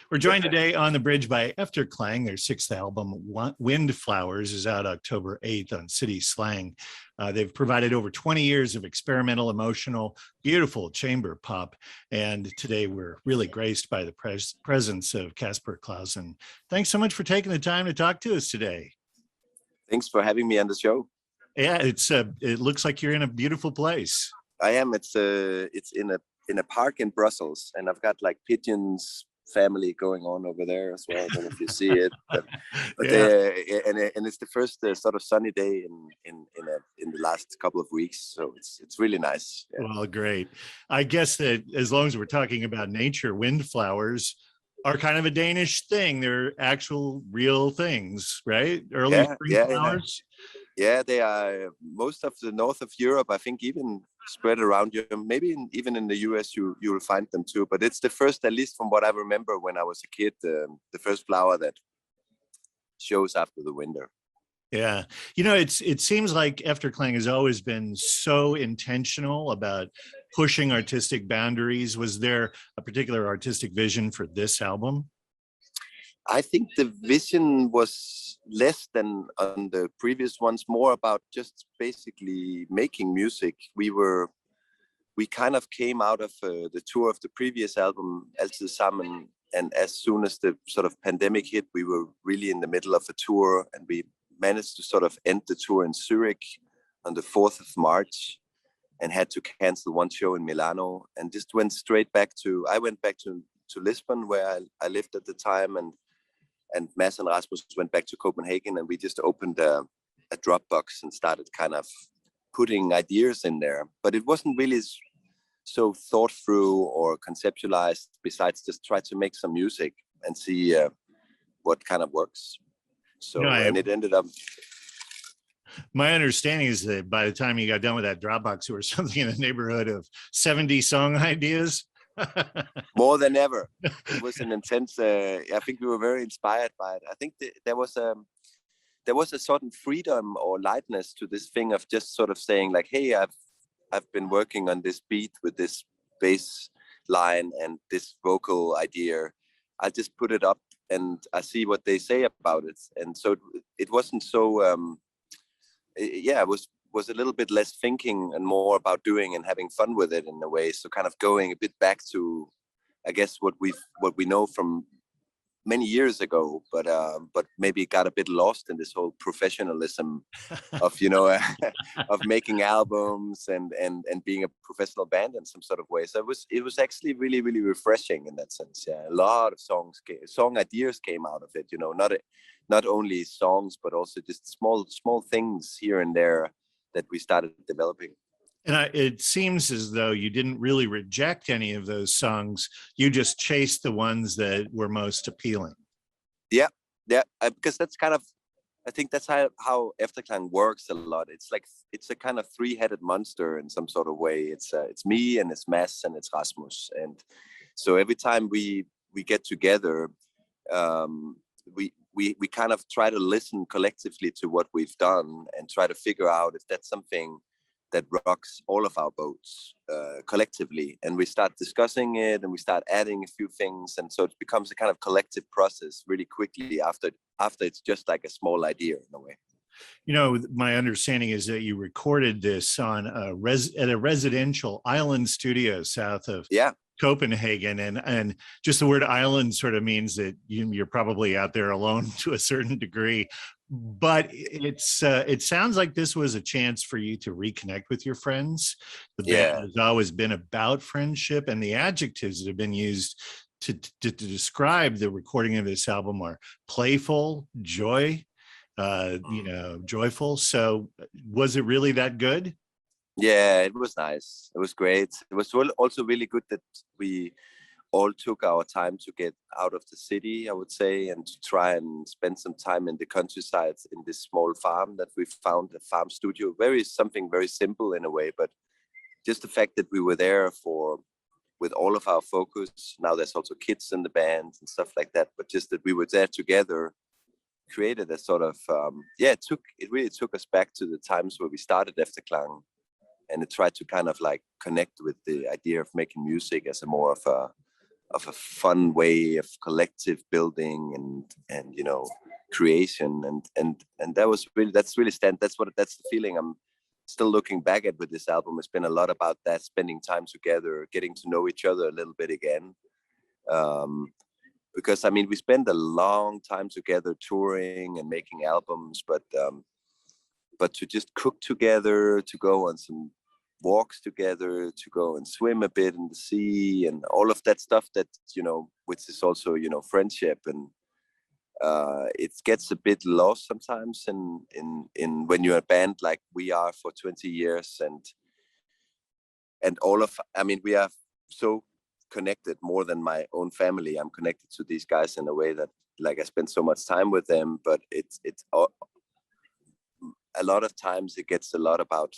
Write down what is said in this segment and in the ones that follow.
We're joined today on the bridge by Efterklang. Their sixth album, Windflowers, is out October 8th on City Slang. They've provided over 20 years of experimental, emotional, beautiful chamber pop. And today we're really graced by the presence of Casper Clausen. Thanks so much for taking the time to talk to us today. Thanks for having me on the show. Yeah, it looks like you're in a beautiful place. I am. It's in a park in Brussels, and I've got like pigeons family going on over there as well. I don't know if you see it, but yeah. And it's the first sort of sunny day in the last couple of weeks, so it's really nice. Yeah. Well, great. I guess that as long as we're talking about nature, windflowers are kind of a Danish thing. They're actual real things, right? Early spring flowers. Yeah, they are. Most of the north of Europe, I think, even spread around Europe. Maybe even in the US, you will find them too. But it's the first, at least from what I remember when I was a kid, the first flower that shows after the winter. Yeah, you know, it seems like Efterklang has always been so intentional about pushing artistic boundaries. Was there a particular artistic vision for this album? I think the vision was less than on the previous ones, more about just basically making music. We kind of came out of the tour of the previous album, Altid Sammen, and as soon as the sort of pandemic hit, we were really in the middle of a tour, and we managed to sort of end the tour in Zurich on the 4th of March and had to cancel one show in Milano and just went straight back I went back to Lisbon, where I lived at the time, and Mads and Rasmus went back to Copenhagen, and we just opened a dropbox and started kind of putting ideas in there. But it wasn't really so thought through or conceptualized, besides just try to make some music and see what kind of works. So, and it ended up... My understanding is that by the time you got done with that dropbox, there was something in the neighborhood of 70 song ideas. More than ever. It was an intense. I think we were very inspired by it. I think there was a certain freedom or lightness to this thing of just sort of saying like, "Hey, I've been working on this beat with this bass line and this vocal idea. I just put it up and I see what they say about it." And so it wasn't so. It was a little bit less thinking and more about doing and having fun with it in a way. So kind of going a bit back to, I guess, what we know from many years ago, but maybe got a bit lost in this whole professionalism of, of making albums and being a professional band in some sort of way. So it was actually really, really refreshing in that sense. Yeah, a lot of song ideas came out of it. Not only songs, but also just small things here and there that we started developing. And it seems as though you didn't really reject any of those songs. You just chased the ones that were most appealing. Yeah, because that's kind of, I think that's how Efterklang works a lot. It's a kind of three-headed monster in some sort of way. It's me and it's Mads and it's Rasmus. And so every time we get together, we kind of try to listen collectively to what we've done and try to figure out if that's something that rocks all of our boats collectively. And we start discussing it and we start adding a few things. And so it becomes a kind of collective process really quickly after it's just like a small idea in a way. My understanding is that you recorded this on at a residential island studio south of Copenhagen, and just the word island sort of means that you're probably out there alone to a certain degree. But it sounds like this was a chance for you to reconnect with your friends. The band has always been about friendship, and the adjectives that have been used to describe the recording of this album are playful, joyful. So was it really that good? Yeah, it was nice. It was great. It was also really good that we all took our time to get out of the city, I would say, and to try and spend some time in the countryside in this small farm that we found, a farm studio. Something very simple in a way, but just the fact that we were there with all of our focus. Now there's also kids in the band and stuff like that, but just that we were there together created a sort of, it really took us back to the times where we started Efterklang. And it tried to kind of like connect with the idea of making music as a more of a fun way of collective building and creation, and that's the feeling I'm still looking back at with this album. It's been a lot about that, spending time together, getting to know each other a little bit again. Because I mean, we spend a long time together touring and making albums, but to just cook together, to go on some walks together, to go and swim a bit in the sea, and all of that stuff that, which is also, friendship, and it gets a bit lost sometimes in when you're a band like we are for 20 years, and we are so connected, more than my own family. I'm connected to these guys in a way that, like, I spend so much time with them, but it's a lot of times it gets a lot about,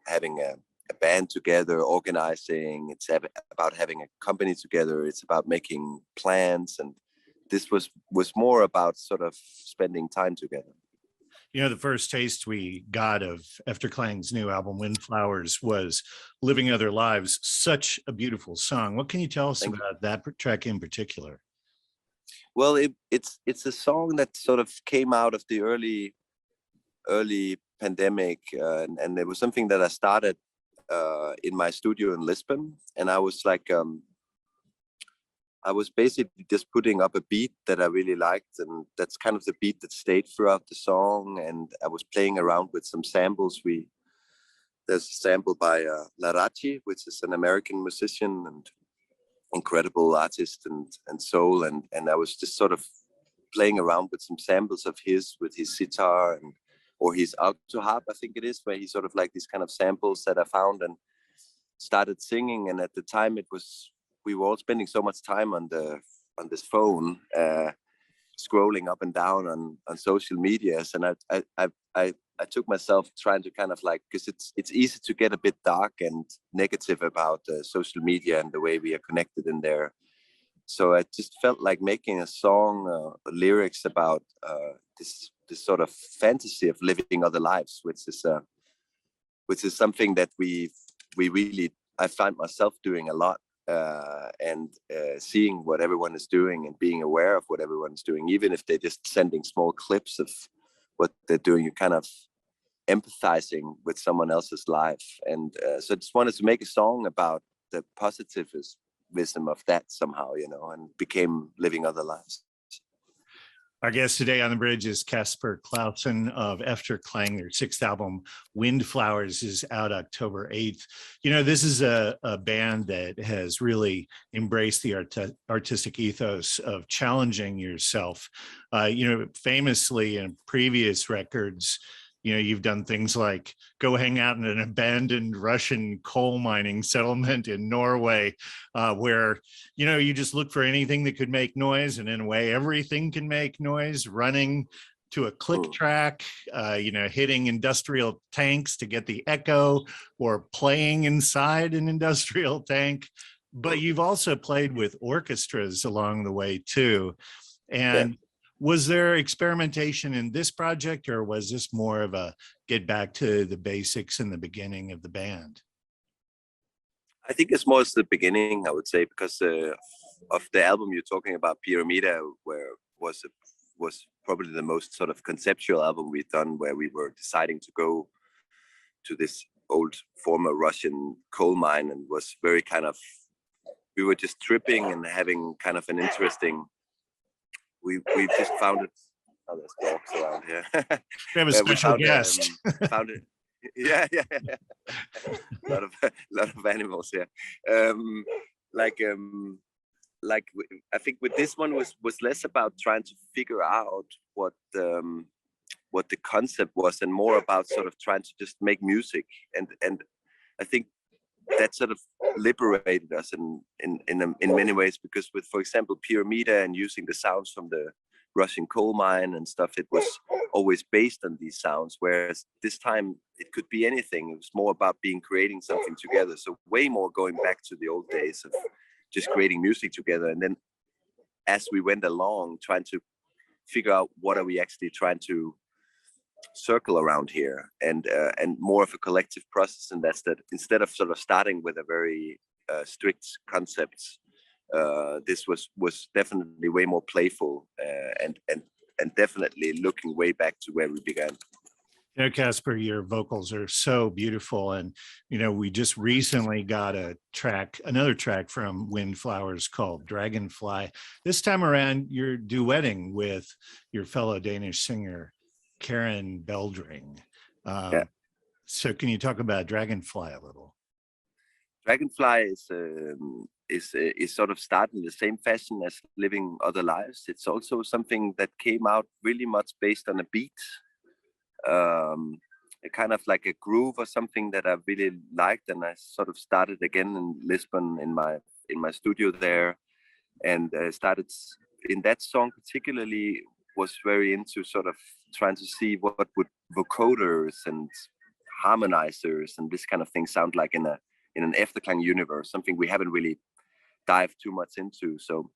having a band together, organizing. It's about having a company together. It's about making plans, and this was more about sort of spending time together. The first taste we got of Efterklang's new album, Windflowers, was Living Other Lives. Such a beautiful song. What can you tell us about that track in particular? Well, it's a song that sort of came out of the early pandemic, and it was something that I started in my studio in Lisbon, and I was like, I was basically just putting up a beat that I really liked, and that's kind of the beat that stayed throughout the song. And I was playing around with some samples. There's a sample by Larachi, which is an American musician and incredible artist and soul, and I was just sort of playing around with some samples of his with his sitar or his alto harp, I think it is, where he sort of like these kind of samples that I found and started singing. And at the time we were all spending so much time on this phone, scrolling up and down on social medias, and I took myself trying to kind of like, because it's easy to get a bit dark and negative about social media and the way we are connected in there. So I just felt like making a song, lyrics about this sort of fantasy of living other lives, which is something that I find myself doing a lot. And seeing what everyone is doing and being aware of what everyone is doing, even if they're just sending small clips of what they're doing, you're kind of empathizing with someone else's life. And so I just wanted to make a song about the positivism of that somehow, and became Living Other Lives. Our guest today on the bridge is Casper Clausen of Efterklang. Their sixth album, Windflowers, is out October 8th. This is a band that has really embraced the artistic ethos of challenging yourself. Famously in previous records, you've done things like go hang out in an abandoned Russian coal mining settlement in Norway, where, you just look for anything that could make noise. And in a way, everything can make noise, running to a click track, hitting industrial tanks to get the echo, or playing inside an industrial tank. But you've also played with orchestras along the way too. And was there experimentation in this project, or was this more of a get back to the basics in the beginning of the band? I think it's more the beginning, I would say, because of the album you're talking about, Pyramida, where was probably the most sort of conceptual album we've done, where we were deciding to go to this old former Russian coal mine, and was very kind of, we were just tripping and having kind of an interesting. We just found it. Oh, there's dogs around here. We have a special guest. Found it. Yeah. a lot of animals here. I think with this one was less about trying to figure out what the concept was, and more about sort of trying to just make music. And I think that sort of liberated us in many ways, because with, for example, Pyramida and using the sounds from the Russian coal mine and stuff, it was always based on these sounds, whereas this time it could be anything. It was more about creating something together, so way more going back to the old days of just creating music together. And then as we went along, trying to figure out what are we actually trying to circle around here, and more of a collective process. And that's that, instead of sort of starting with a very strict concepts, this was definitely way more playful and definitely looking way back to where we began. You know, Casper, your vocals are so beautiful. And, you know, we just recently got another track from Windflowers called Dragonfly. This time around, you're duetting with your fellow Danish singer, Karen Beldring. Yeah. So can you talk about Dragonfly a little? Dragonfly is sort of starting the same fashion as Living Other Lives. It's also something that came out really much based on a beat. A kind of like a groove or something that I really liked, and I sort of started again in Lisbon in my studio there, and started in that song particularly was very into sort of trying to see what would vocoders and harmonizers and this kind of thing sound like in an Efterklang universe, something we haven't really dived too much into. So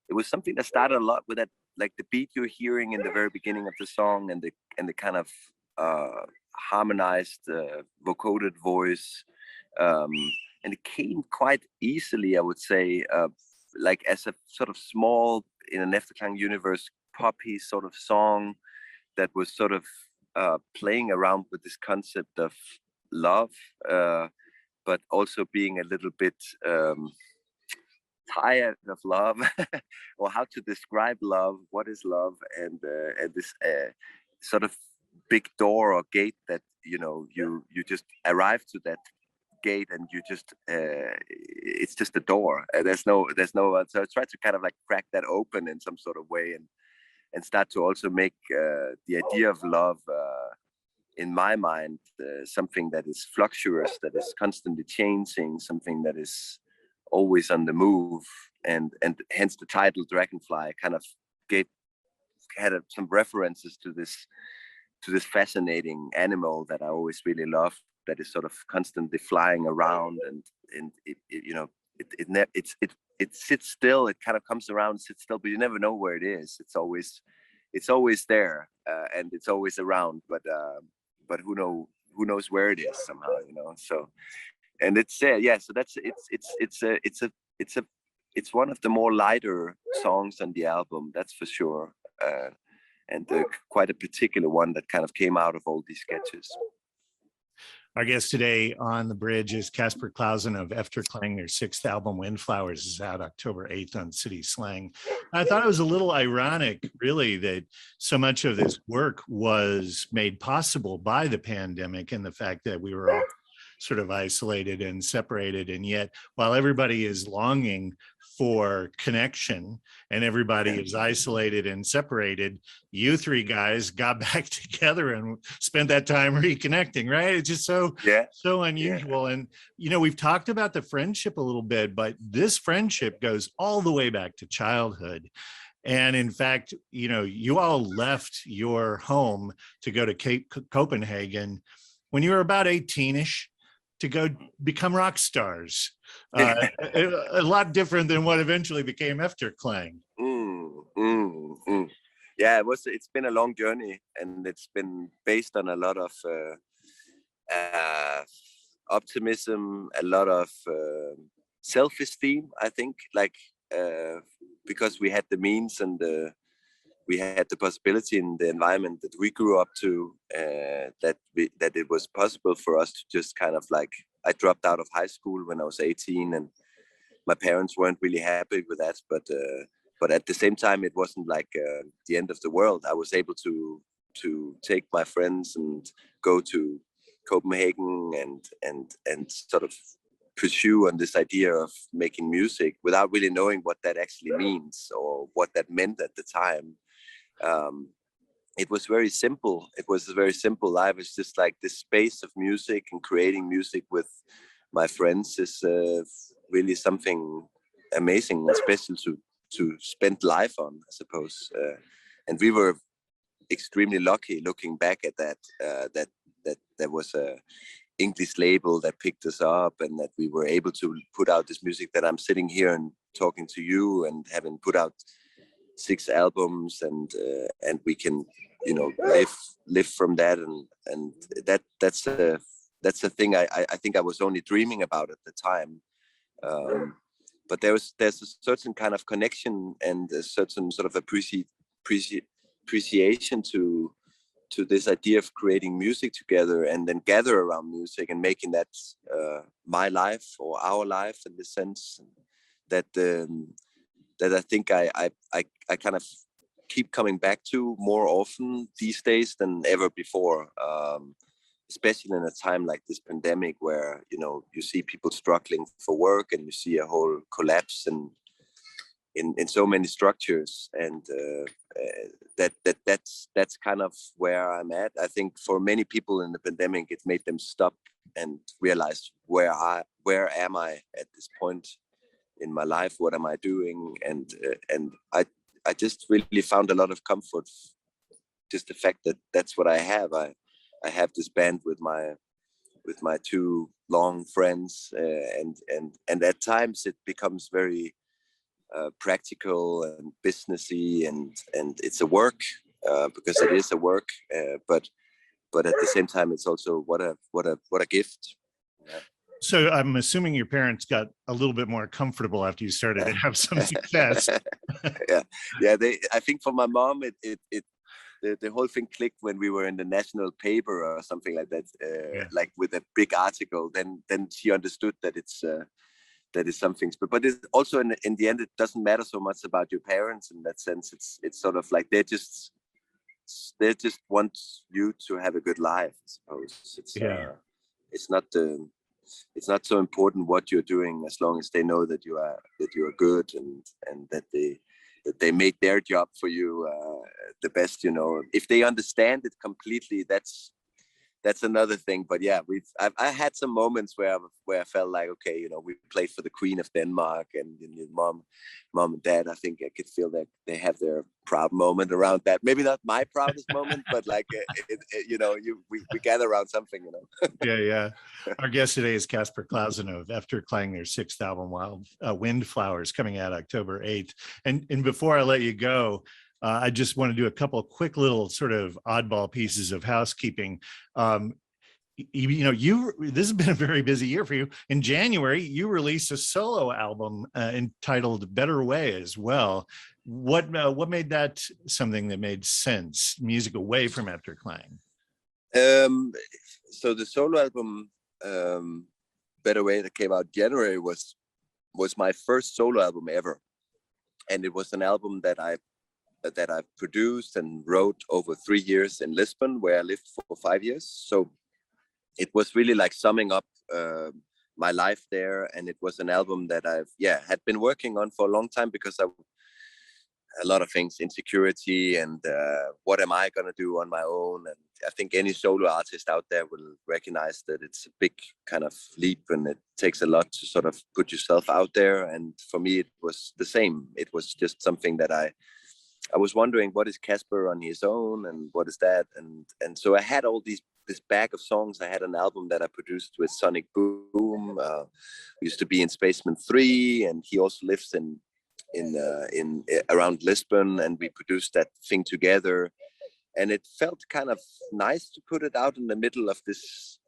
it was something that started a lot with that, like the beat you're hearing in the very beginning of the song, and the kind of harmonized vocoded voice, and it came quite easily, I would say, like as a sort of small, in an Efterklang universe, poppy sort of song that was sort of playing around with this concept of love, but also being a little bit tired of love, or how to describe love, what is love, and this sort of big door or gate that you just arrive to that gate, and you just it's just a door. There's no. So I tried to kind of like crack that open in some sort of way, and start to also make the idea of love in my mind something that is fluctuous, that is constantly changing, something that is always on the move, and hence the title Dragonfly kind of had some references to this fascinating animal that I always really loved, that is sort of constantly flying around, and it sits still. It kind of comes around, sits still, but you never know where it is. It's always there, and it's always around, but who knows where it is somehow, So, and it's so that's it's one of the more lighter songs on the album, that's for sure, and quite a particular one that kind of came out of all these sketches. Our guest today on the bridge is Casper Clausen of Efterklang. Their 6th album, Windflowers, is out October 8th on City Slang. I thought it was a little ironic, really, that so much of this work was made possible by the pandemic and the fact that we were all sort of isolated and separated. And yet, while everybody is longing for connection and everybody is isolated and separated, you three guys got back together and spent that time reconnecting, right? It's just so unusual. And, we've talked about the friendship a little bit, but this friendship goes all the way back to childhood. And in fact, you all left your home to go to Copenhagen when you were about 18-ish, to go become rock stars. A lot different than what eventually became Efterklang. Yeah, it's been a long journey, and it's been based on a lot of optimism, a lot of self-esteem, I think, because we had the means and we had the possibility in the environment that we grew up to, that it was possible for us to just kind of like, I dropped out of high school when I was 18, and my parents weren't really happy with that, but at the same time, it wasn't like the end of the world. I was able to take my friends and go to Copenhagen and sort of pursue on this idea of making music without really knowing what that actually means or what that meant at the time. It was very simple. It was a very simple life. It's just like this space of music, and creating music with my friends is really something amazing and special to spend life on, I suppose. And we were extremely lucky looking back at that, that there was a English label that picked us up, and that we were able to put out this music that I'm sitting here and talking to you, and having put out 6 albums, and we can live from that, and that's a thing I think I was only dreaming about at the time, but there's a certain kind of connection and a certain sort of appreciation to this idea of creating music together and then gather around music and making that my life or our life in the sense that I think I kind of keep coming back to more often these days than ever before, especially in a time like this pandemic where, you know, you see people struggling for work and you see a whole collapse in so many structures, and that's kind of where I'm at. I think for many people in the pandemic, it made them stop and realize where am I at this point in my life? What am I doing? And I just really found a lot of comfort, just the fact that that's what I have. I have this band with my two long friends, and at times it becomes very practical and businessy, and it's a work because it is a work, but at the same time it's also what a gift. Yeah. So I'm assuming your parents got a little bit more comfortable after you started to have some success. yeah. I think for my mom, the whole thing clicked when we were in the national paper or something like that, like with a big article. Then she understood that that is something. But it's also in the end, it doesn't matter so much about your parents in that sense. It's sort of like they just want you to have a good life, I suppose. It's not so important what you're doing as long as they know that you are good and that they make their job for you the best. You know, if they understand it completely, that's another thing. But yeah, I had some moments where I felt like, okay, you know, we played for the Queen of Denmark, and mom and dad, I think I could feel that they have their proud moment around that. Maybe not my proudest moment, but like you know, we gather around something, you know. Yeah. Our guest today is Casper Clausen of Efterklang, their 6th album, Windflowers, coming out October 8th. And before I let you go, I just want to do a couple of quick little sort of oddball pieces of housekeeping. This has been a very busy year for you. In January, you released a solo album entitled Better Way as well. What made that something that made sense, music away from AfterClang? So the solo album, Better Way, that came out January was my first solo album ever. And it was an album that I produced and wrote over 3 years in Lisbon, where I lived for 5 years. So it was really like summing up my life there. And it was an album that had been working on for a long time, because a lot of things, insecurity and what am I going to do on my own? And I think any solo artist out there will recognize that it's a big kind of leap, and it takes a lot to sort of put yourself out there. And for me, it was the same. It was just something that I was wondering, what is Casper on his own, and what is that? And so I had all this bag of songs. I had an album that I produced with Sonic Boom. We used to be in Spaceman 3, and he also lives in around Lisbon, and we produced that thing together. And it felt kind of nice to put it out in the middle of this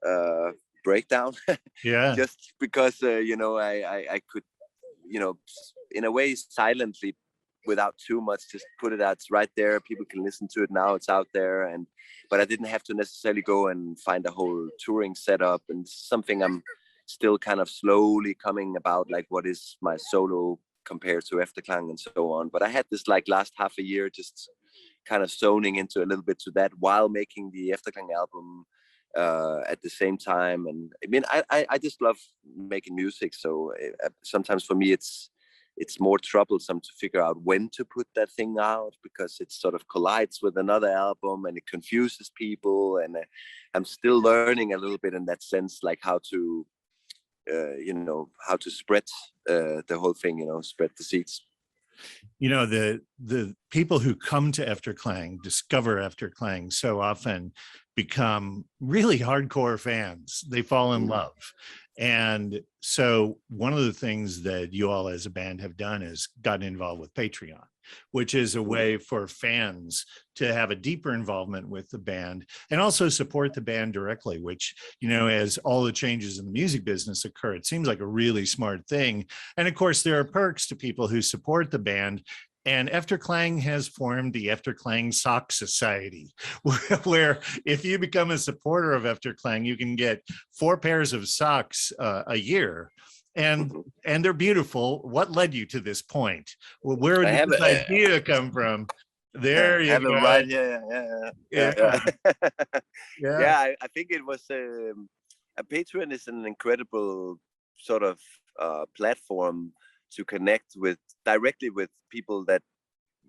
breakdown. Yeah. Just because I could, in a way, silently, without too much, just put it out. It's right there. People can listen to it now. It's out there. But I didn't have to necessarily go and find a whole touring setup, and something I'm still kind of slowly coming about, like what is my solo compared to Efterklang and so on. But I had this like last half a year just kind of zoning into a little bit to that while making the Efterklang album at the same time. And I mean, I just love making music. So sometimes for me, it's more troublesome to figure out when to put that thing out, because it sort of collides with another album and it confuses people. And I'm still learning a little bit in that sense, like how to spread the whole thing, spread the seeds. The people who come to Efterklang, discover Efterklang, so often become really hardcore fans. They fall in love. And so one of the things that you all as a band have done is gotten involved with Patreon. which is a way for fans to have a deeper involvement with the band and also support the band directly, which, you know, as all the changes in the music business occur, it seems like a really smart thing. And of course, there are perks to people who support the band. And Efterklang has formed the Efterklang Sock Society, where if you become a supporter of Efterklang, you can get 4 pairs of socks a year. And they're beautiful. What led you to this point? Well, where did this idea come from? There you go. Right. Yeah. I think it was a Patreon is an incredible sort of platform to connect with directly with people that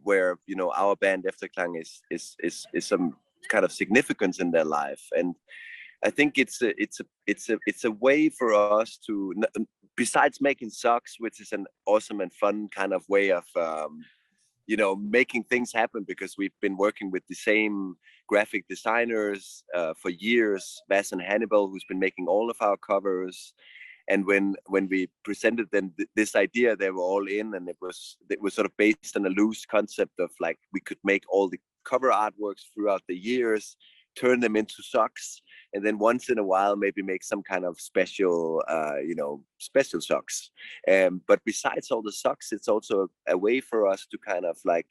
where, you know, our band Efterklang is some kind of significance in their life. And I think it's a way for us to, besides making socks, which is an awesome and fun kind of way of you know, making things happen, because we've been working with the same graphic designers for years, Vas and Hannibal, who's been making all of our covers. And when we presented them this idea, they were all in, and it was sort of based on a loose concept of like we could make all the cover artworks throughout the years, turn them into socks, and then once in a while maybe make some kind of special, you know, special socks. But besides all the socks, it's also a way for us to kind of like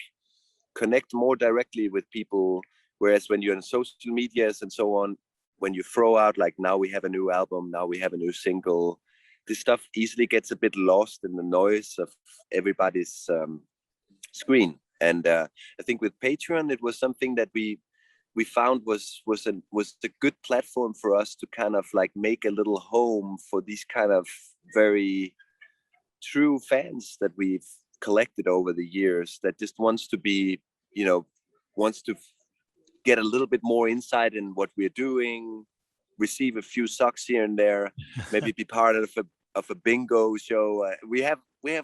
connect more directly with people. Whereas when you're on social medias and so on, when you throw out like, now we have a new album, now we have a new single, this stuff easily gets a bit lost in the noise of everybody's screen. And I think with Patreon, it was something that we found was a good platform for us to kind of like make a little home for these kind of very true fans that we've collected over the years, that just wants to be, you know, wants to get a little bit more insight in what we're doing, receive a few socks here and there, maybe be part of a bingo show. We have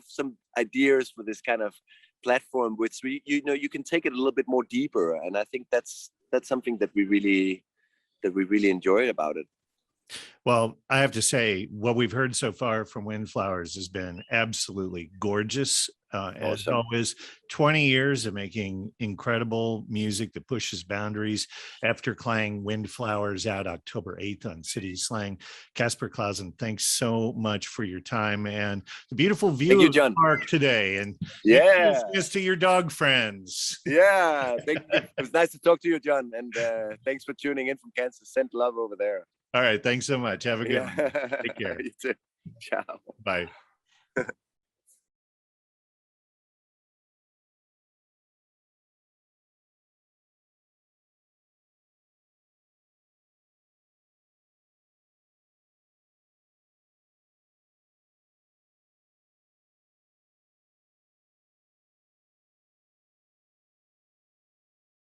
some ideas for this kind of platform, which you can take it a little bit more deeper, and I think that's something that we really enjoyed about it. Well, I have to say, what we've heard so far from Windflowers has been absolutely gorgeous. As always, 20 years of making incredible music that pushes boundaries. AfterClang, Windflowers, out October 8th on City Slang. Casper Clausen, thanks so much for your time and the beautiful view of the park today. And yes, to your dog friends. Yeah, thank you. It was nice to talk to you, John. And thanks for tuning in from Kansas. Send love over there. All right. Thanks so much. Have a good one. Take care. You too. Ciao. Bye.